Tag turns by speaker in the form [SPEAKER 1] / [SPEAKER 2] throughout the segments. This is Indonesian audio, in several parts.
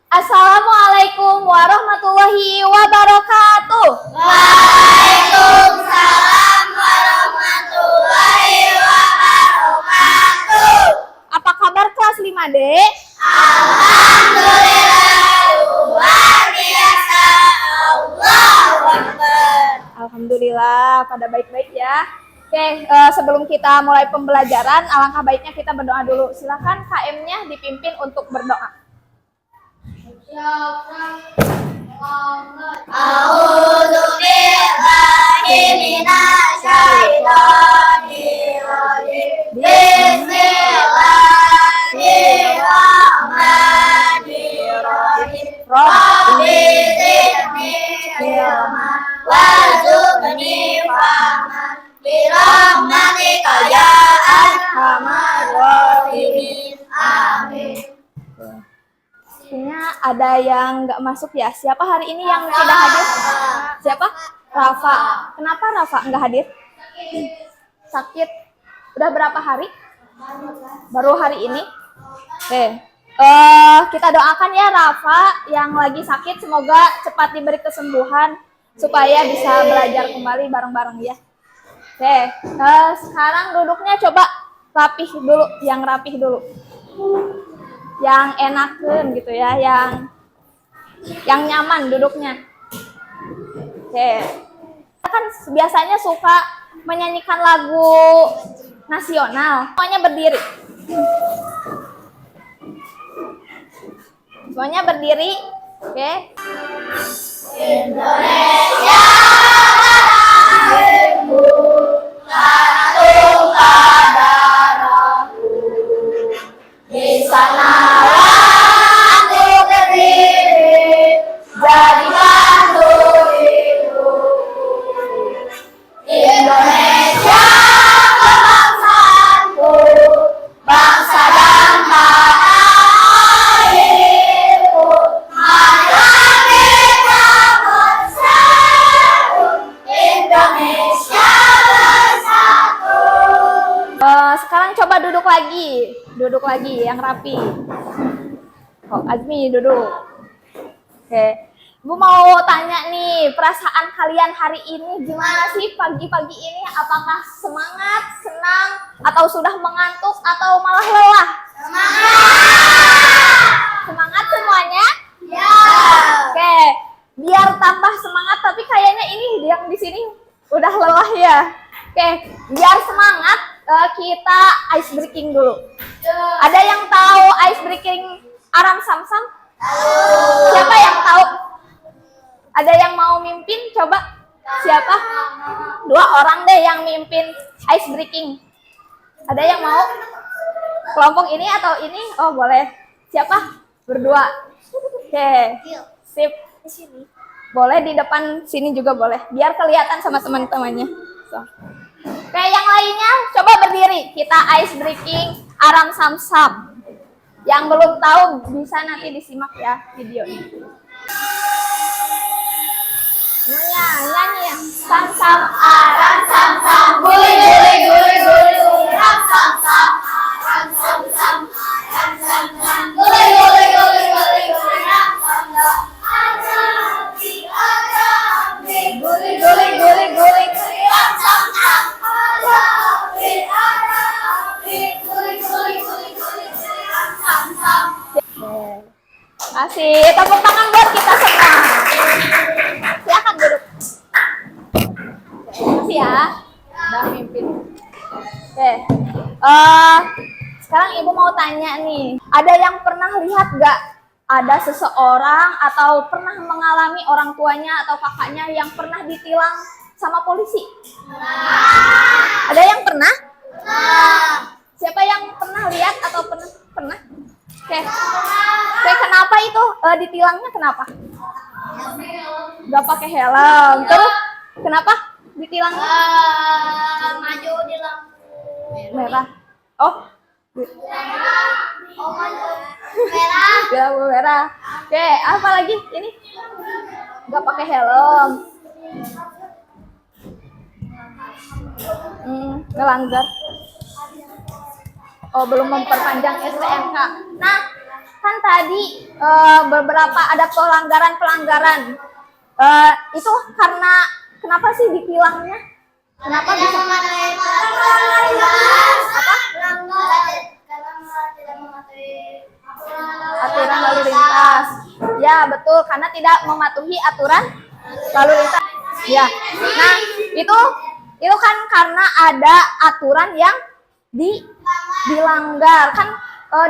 [SPEAKER 1] Assalamualaikum warahmatullahi wabarakatuh.
[SPEAKER 2] Waalaikumsalam warahmatullahi wabarakatuh.
[SPEAKER 1] Apa kabar kelas 5D?
[SPEAKER 2] Alhamdulillah, luar biasa. Allahu Akbar.
[SPEAKER 1] Alhamdulillah, pada baik-baik ya. Oke, sebelum kita mulai pembelajaran, alangkah baiknya kita berdoa dulu. Silakan KM-nya dipimpin untuk berdoa.
[SPEAKER 2] A'udzu billahi minasy syaithanir rajim. Bismillahirrahmanirrahim. Rabbi zidni ilma warzuqni fahman birahmatika ya arhamar rahimin. Amin.
[SPEAKER 1] Kayaknya ada yang nggak masuk ya. Siapa hari ini yang tidak hadir? Siapa? Rafa. Kenapa Rafa nggak hadir? Sakit. Udah berapa hari? Baru hari ini. Oke. Kita doakan ya Rafa yang lagi sakit, semoga cepat diberi kesembuhan supaya bisa belajar kembali bareng-bareng ya. Oke. Sekarang duduknya coba rapih dulu, yang rapih dulu. Yang enakan gitu ya, yang nyaman duduknya. Oke. Kita kan biasanya suka menyanyikan lagu nasional. Semuanya berdiri. Semuanya berdiri. Oke.
[SPEAKER 2] Indonesia lahirku, satu padaku. Di sanalah aku berdiri, jadikan diriku. Indonesia kebangsaanku, bangsa dan tanah airku. Marilah kita bersatu, Indonesia bersatu.
[SPEAKER 1] Sekarang coba duduk lagi yang rapi. Oh, Azmi duduk. Oke. Bu mau tanya nih, perasaan kalian hari ini gimana sih pagi-pagi ini? Apakah semangat, senang, atau sudah mengantuk, atau malah lelah? Semangat semuanya?
[SPEAKER 2] Ya.
[SPEAKER 1] Oke, biar tambah semangat, tapi kayaknya ini yang di sini udah lelah ya. Oke, biar semangat, kita ice breaking dulu. Ada yang tahu ice breaking Aram Samsam? Siapa yang tahu? Ada yang mau mimpin? Coba. Siapa? 2 orang deh yang mimpin ice breaking. Ada yang mau? Kelompok ini atau ini? Oh, boleh. Siapa? Berdua. Oke. Sip. Boleh di depan sini juga boleh. Biar kelihatan sama teman-temannya. So. Oke, yang lainnya coba berdiri. Kita ice breaking Aram Samsam. Yang belum tahu bisa nanti disimak ya videonya. Semuanya nyanyi ya. Samsam Aram Samsam,
[SPEAKER 2] Guli guli guli guli guli ram sam sam, ram sam sam, ram sam sam. Guli guli guli guli guli ram sam sam. Arabi Arabi. Guli guli guli guli guli ram sam sam. Arabi Arabi. Guli guli guli guli guli ram sam sam.
[SPEAKER 1] Kasih tepuk tangan buat kita semua. Silakan duduk. Kasih ya. Udah mimpin. Oke. Sekarang Ibu mau tanya nih. Ada yang pernah lihat gak ada seseorang atau pernah mengalami orang tuanya atau kakaknya yang pernah ditilang sama polisi? Ada yang pernah? Siapa yang pernah lihat atau pernah? Oke. Oke, kenapa itu ditilangnya kenapa? Gak pakai helm. Terus kenapa ditilangnya?
[SPEAKER 2] Maju di lampu
[SPEAKER 1] Merah. Oh,
[SPEAKER 2] maju merah.
[SPEAKER 1] di lampu merah. Oke, apa lagi? Ini gak pakai helm. Ngelanggar. Oh, belum memperpanjang STNK. Nah, kan tadi beberapa ada pelanggaran-pelanggaran. Itu karena kenapa sih ditilangnya? Kenapa bisa? Apa? Aturan lalu lintas. Ya, betul, karena tidak mematuhi aturan lalu lintas. Ya. Nah, itu kan karena ada aturan yang dilanggar. Kan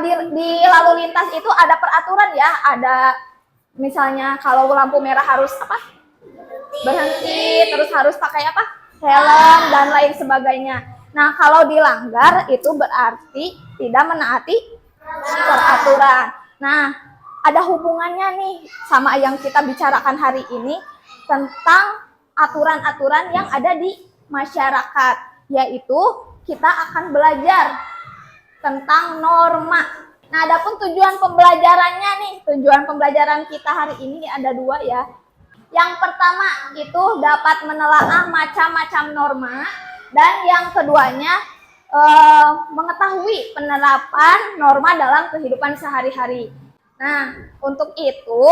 [SPEAKER 1] di lalu lintas itu ada peraturan ya, ada misalnya kalau lampu merah harus apa? Berhenti, terus harus pakai apa? Helm dan lain sebagainya. Nah, kalau dilanggar itu berarti tidak menaati peraturan. Nah, ada hubungannya nih sama yang kita bicarakan hari ini tentang aturan-aturan yang ada di masyarakat, yaitu kita akan belajar tentang norma. Nah, adapun tujuan pembelajarannya nih, tujuan pembelajaran kita hari ini ada dua ya. Yang pertama itu dapat menelaah macam-macam norma, dan yang keduanya mengetahui penerapan norma dalam kehidupan sehari-hari. Nah, untuk itu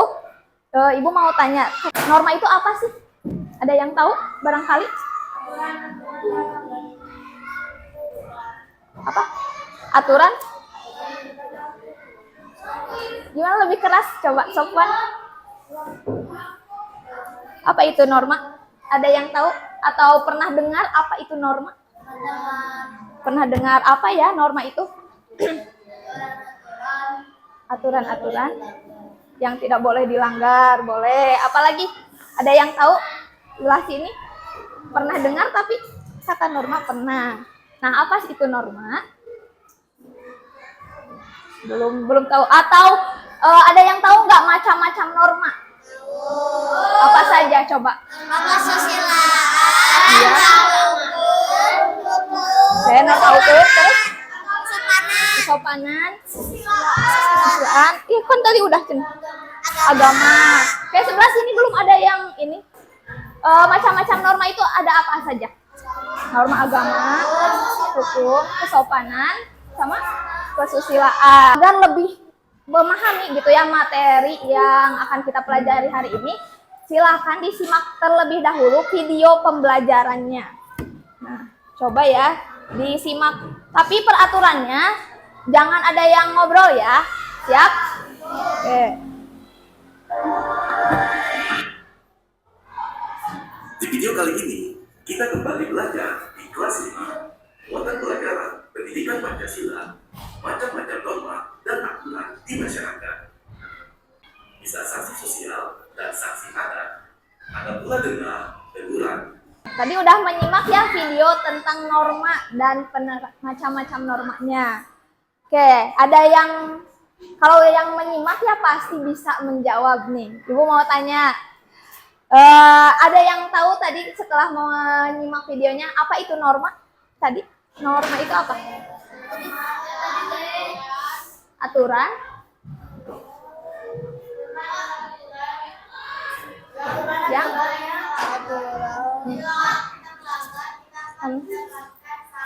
[SPEAKER 1] Ibu mau tanya, norma itu apa sih? Ada yang tahu barangkali? Apa? Aturan? Gimana lebih keras? Coba, Sofwan. Apa itu norma? Ada yang tahu atau pernah dengar apa itu norma? Pernah dengar apa ya norma itu? Aturan-aturan yang tidak boleh dilanggar, boleh. Apalagi? Ada yang tahu? Sebelah sini pernah dengar tapi kata norma pernah. Nah, apa sih itu norma? Belum tahu. Atau ada yang tahu nggak macam-macam norma? Apa saja coba? Iya. Saya nggak tahu tuh. Terus? Kesopanan. Kesusilaan. Ih, kan tadi udah agama. Kayak sebelah sini belum ada yang ini. Macam-macam norma itu ada apa saja? Norma agama, hukum, kesopanan, sama kesusilaan. Dan lebih memahami gitu ya materi yang akan kita pelajari hari ini, silahkan disimak terlebih dahulu video pembelajarannya. Nah, coba ya disimak. Tapi peraturannya jangan ada yang ngobrol ya. Siap? Oke.
[SPEAKER 3] Di video kali ini, kita kembali belajar di kelas 5, muatan pelajaran pendidikan Pancasila, macam-macam norma dan aturan di masyarakat. Bisa sanksi sosial dan sanksi adat. Ada pula denda, teguran.
[SPEAKER 1] Tadi udah menyimak ya video tentang norma dan macam-macam normanya. Oke, ada yang, kalau yang menyimak ya pasti bisa menjawab nih. Ibu mau tanya, ada yang tahu tadi setelah menyimak videonya apa itu norma? Tadi norma itu apa? Aturan? Yang?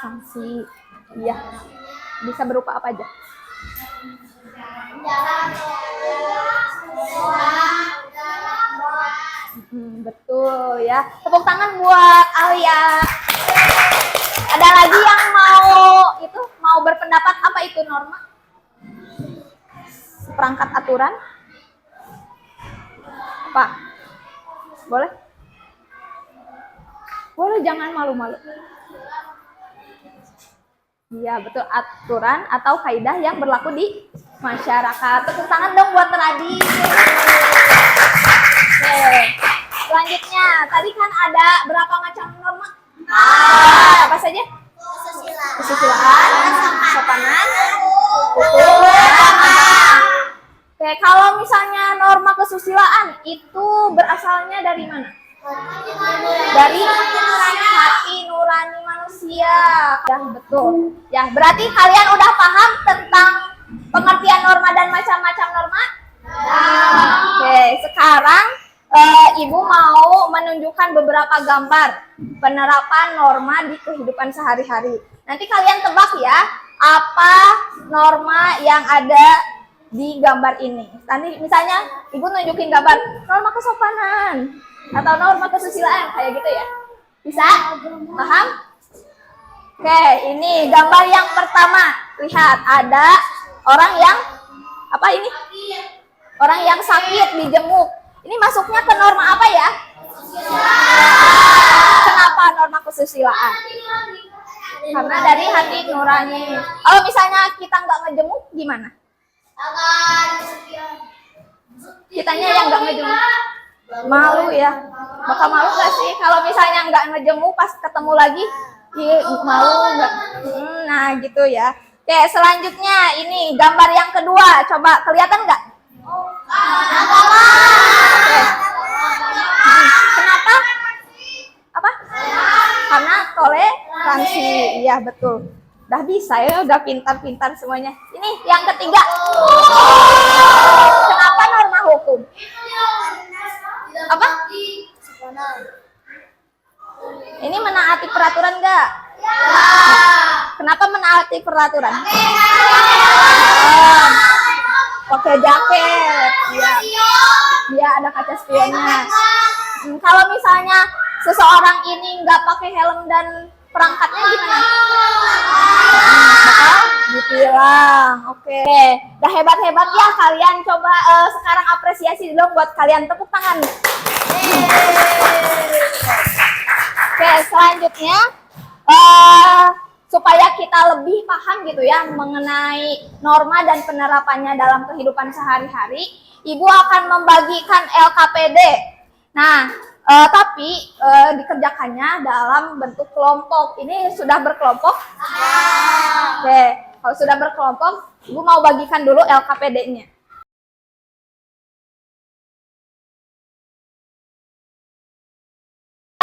[SPEAKER 1] Sanksi. Iya. Bisa berupa apa aja? Betul ya. Tepuk tangan buat Alia. Ada lagi yang mau berpendapat apa itu norma? Perangkat aturan? Apa? Boleh? Boleh, jangan malu-malu. Iya, betul, aturan atau kaidah yang berlaku di masyarakat. Tepuk tangan dong buat Radi. Oke. Selanjutnya, tadi kan ada berapa macam norma? Apa saja? Kesusilaan, kesopanan, hukum, Oke, kalau misalnya norma kesusilaan itu berasalnya dari mana? Dari hati nurani manusia. Ya, betul. Ya, berarti kalian udah paham tentang pengertian norma dan macam-macam norma? Oke, sekarang Ibu mau menunjukkan beberapa gambar penerapan norma di kehidupan sehari-hari. Nanti kalian tebak ya, apa norma yang ada di gambar ini. Tadi misalnya ibu nunjukin gambar norma kesopanan atau norma kesusilaan kayak gitu ya. Bisa? Paham? Oke, ini gambar yang pertama. Lihat, ada orang yang apa ini? Orang yang sakit dijemuk. Ini masuknya ke norma apa ya? Kenapa norma kesusilaan? Karena dari hati nurani. Kalau misalnya kita nggak ngejemuk, gimana? Kitanya yang nggak ngejemuk, malu ya. Bakal malu nggak sih kalau misalnya nggak ngejemuk pas ketemu lagi? Iya, malu nggak? Nah gitu ya. Oke, selanjutnya ini gambar yang kedua. Coba kelihatan nggak? Oke. Kenapa? Apa? Karena toleransi. Iya betul. Udah bisa ya, udah pintar-pintar semuanya. Ini yang ketiga. Kenapa norma hukum? Apa? Ini menaati peraturan nggak? Kenapa menaati peraturan? Pakai jaket, dia ada kaca spionnya. Kalau misalnya seseorang ini nggak pakai helm dan perangkatnya gimana? Bakal ditilang. Oke, udah hebat-hebat ya kalian. Coba sekarang apresiasi dong buat kalian, tepuk tangan. Oke, selanjutnya supaya kita lebih paham gitu ya mengenai norma dan penerapannya dalam kehidupan sehari-hari, Ibu akan membagikan LKPD. Nah, tapi dikerjakannya dalam bentuk kelompok. Ini sudah berkelompok? Oke, kalau sudah berkelompok, Ibu mau bagikan dulu LKPD-nya.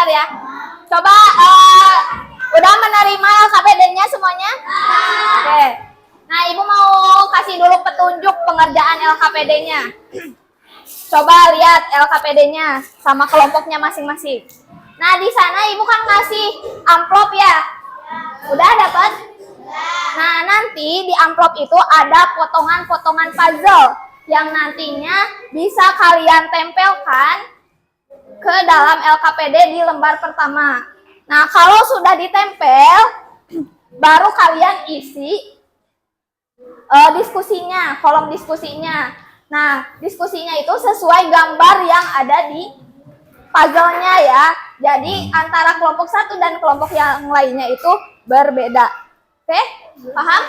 [SPEAKER 1] Ya, coba udah menerima LKPD-nya semuanya? Oke. Nah, Ibu mau kasih dulu petunjuk pengerjaan LKPD-nya. Coba lihat LKPD-nya sama kelompoknya masing-masing. Nah, di sana Ibu kan ngasih amplop ya. Udah dapat? Nah, nanti di amplop itu ada potongan-potongan puzzle yang nantinya bisa kalian tempelkan ke dalam LKPD di lembar pertama. Nah, kalau sudah ditempel, baru kalian isi diskusinya, kolom diskusinya. Nah, diskusinya itu sesuai gambar yang ada di puzzle-nya ya. Jadi, antara kelompok satu dan kelompok yang lainnya itu berbeda. Oke? Paham?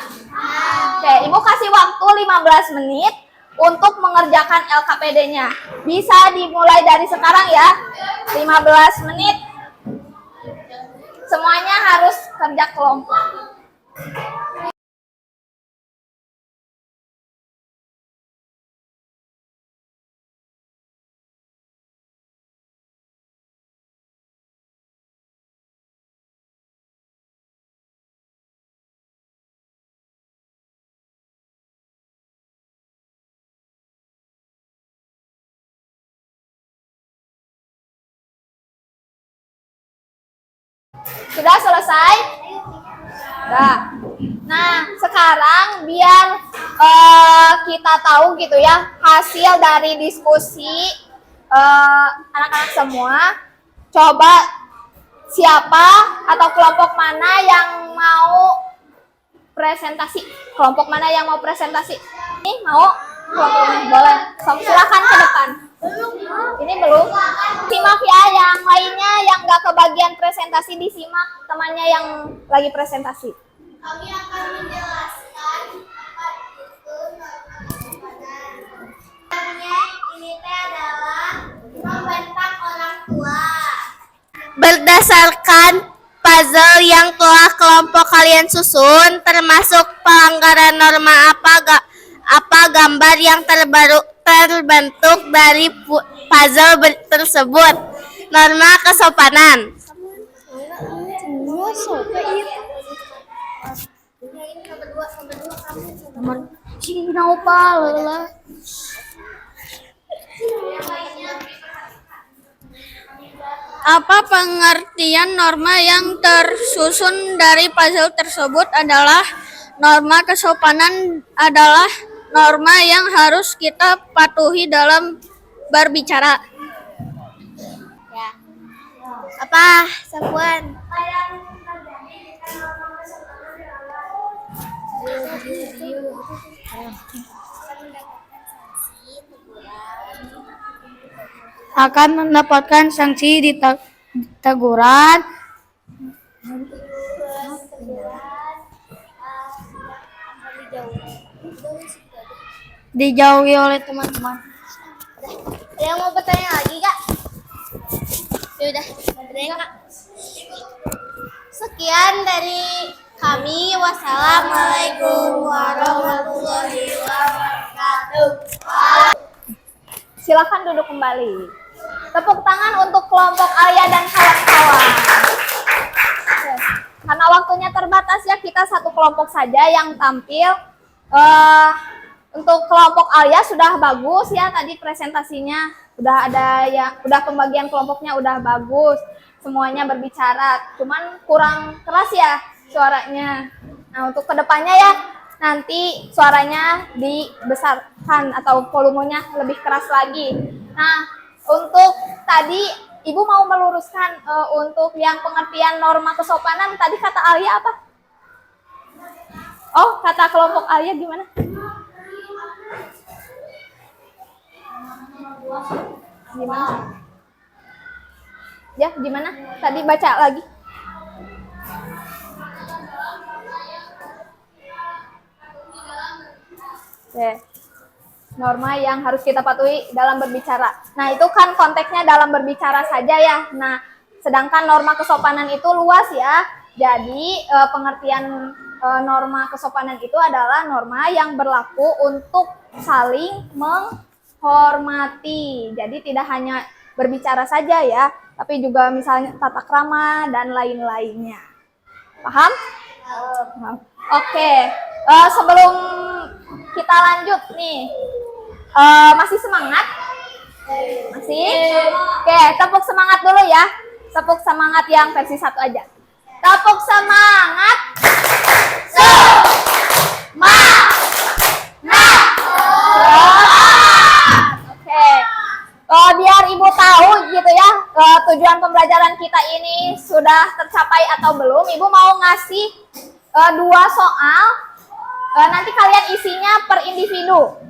[SPEAKER 1] Oke, Ibu kasih waktu 15 menit untuk mengerjakan LKPD-nya. Bisa dimulai dari sekarang ya. 15 menit. Semuanya harus kerja kelompok. Sudah selesai? Nah, sekarang biar kita tahu gitu ya hasil dari diskusi anak-anak semua. Coba siapa atau kelompok mana yang mau presentasi? Kelompok mana yang mau presentasi? Ini mau kelompoknya? Boleh. Silakan ke depan. Ini belum. Simak ya yang lainnya yang nggak kebagian presentasi, disimak temannya yang lagi presentasi.
[SPEAKER 2] Kami akan menjelaskan apa itu norma kesopanan. Ini adalah membentak orang tua. Berdasarkan puzzle yang telah kelompok kalian susun, termasuk pelanggaran norma apa gambar yang terbentuk dari puzzle tersebut. Norma kesopanan. Apa pengertian norma yang tersusun dari puzzle tersebut adalah norma kesopanan adalah norma yang harus kita patuhi dalam berbicara.
[SPEAKER 1] Ya.
[SPEAKER 2] Apa, Sapuan? Akan mendapatkan sanksi di teguran, dijauhi oleh teman-teman.
[SPEAKER 1] Ada yang mau bertanya lagi, Kak?
[SPEAKER 2] Ya udah, Kak. Sekian dari kami. Wassalamualaikum warahmatullahi wabarakatuh.
[SPEAKER 1] Silakan duduk kembali. Tepuk tangan untuk kelompok Alia dan kawan-kawan. Oke. Karena waktunya terbatas ya, kita satu kelompok saja yang tampil. Untuk kelompok Alia sudah bagus ya, tadi presentasinya udah ada ya, udah pembagian kelompoknya udah bagus, semuanya berbicara, cuman kurang keras ya suaranya. Nah, untuk kedepannya ya, nanti suaranya dibesarkan atau volumenya lebih keras lagi. Nah, untuk tadi Ibu mau meluruskan untuk yang pengertian norma kesopanan, tadi kata Alia apa? Oh, kata kelompok Alia gimana? Gimana? Ya, gimana? Tadi baca lagi. Oke. Norma yang harus kita patuhi dalam berbicara. Nah, itu kan konteksnya dalam berbicara saja ya. Nah, sedangkan norma kesopanan itu luas ya. Jadi, pengertian norma kesopanan itu adalah norma yang berlaku untuk saling menghormati. Jadi, tidak hanya berbicara saja ya, tapi juga misalnya tata krama dan lain-lainnya. Paham? Oke. Sebelum kita lanjut nih, masih semangat? Masih? Oke, tepuk semangat dulu ya. Tepuk semangat yang versi 1 aja. Tepuk semangat. Oke. Biar Ibu tahu gitu ya, tujuan pembelajaran kita ini sudah tercapai atau belum, Ibu mau ngasih 2 soal. Nanti kalian isinya per individu.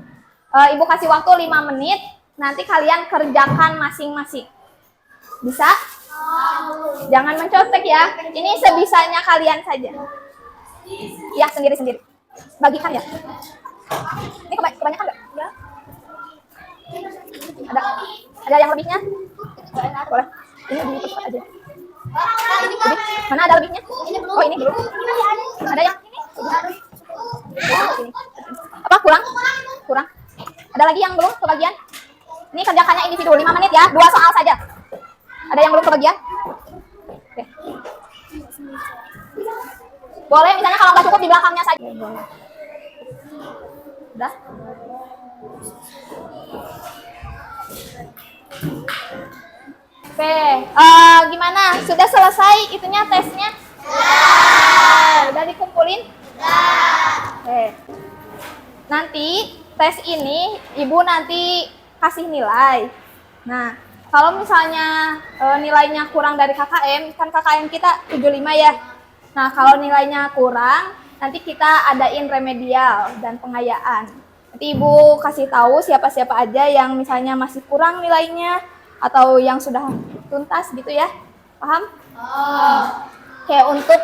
[SPEAKER 1] Ibu kasih waktu 5 menit, nanti kalian kerjakan masing-masing. Bisa? Jangan mencontek ya. Ini sebisanya kalian saja. Ya, sendiri-sendiri. Bagikan ya. Ini kebanyakan nggak? Ya. Ada yang lebihnya? Boleh. Ini dipercepat aja. Lebih. Mana ada lebihnya? Oh, ini belum. Ada yang ini? Ini. Apa kurang? Kurang. Ada lagi yang belum kebagian? Ini kerjakannya individu 5 menit ya, 2 soal saja. Ada yang belum kebagian? Oke. Boleh misalnya kalau nggak cukup di belakangnya saja. Boleh. Udah? Oke, gimana? Sudah selesai itunya tesnya? Udah dikumpulin? Oke. Nanti tes ini Ibu nanti kasih nilai. Nah, kalau misalnya nilainya kurang dari KKM, kan KKM kita 75 ya. Nah, kalau nilainya kurang, nanti kita adain remedial dan pengayaan. Nanti Ibu kasih tahu siapa-siapa aja yang misalnya masih kurang nilainya atau yang sudah tuntas gitu ya. Paham? Oke, untuk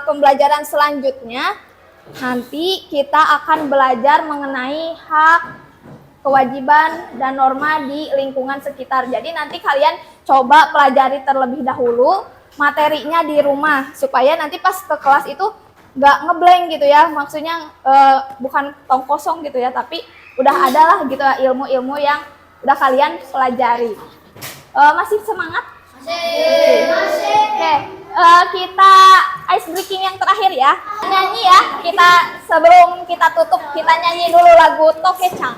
[SPEAKER 1] pembelajaran selanjutnya nanti kita akan belajar mengenai hak, kewajiban, dan norma di lingkungan sekitar. Jadi nanti kalian coba pelajari terlebih dahulu materinya di rumah supaya nanti pas ke kelas itu nggak ngeblank gitu ya. Maksudnya bukan tong kosong gitu ya, tapi udah ada lah gitu ya, ilmu-ilmu yang udah kalian pelajari. Masih semangat? Masih. Oke, kita ice breaking yang terakhir ya. Nyanyi ya. Kita sebelum kita tutup kita nyanyi dulu lagu Tokecang.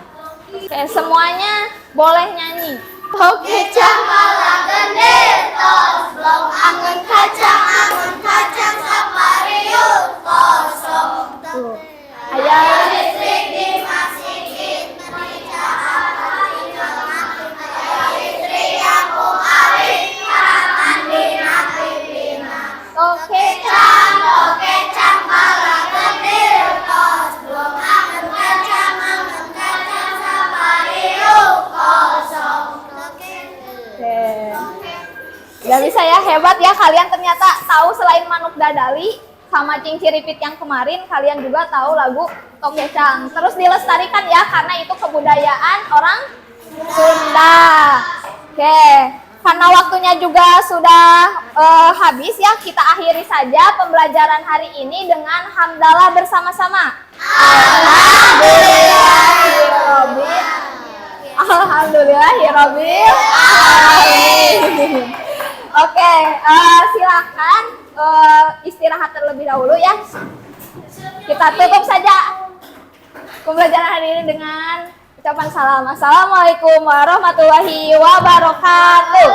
[SPEAKER 1] Oke, semuanya boleh nyanyi.
[SPEAKER 2] Tokecang malah gede, tos blong angen kacang sapariu kosong.
[SPEAKER 1] Ayo listrik Gak bisa ya, hebat ya kalian ternyata tahu selain Manuk Dadali sama Cinciripit yang kemarin, kalian juga tahu lagu Tokecang. Terus dilestarikan ya, karena itu kebudayaan orang Sunda. Oke, karena waktunya juga sudah habis ya, kita akhiri saja pembelajaran hari ini dengan hamdalah bersama-sama. Alhamdulillahirobbil alamin. Oke, silakan istirahat terlebih dahulu ya. Kita tutup saja pembelajaran hari ini dengan ucapan salam. Assalamualaikum warahmatullahi wabarakatuh.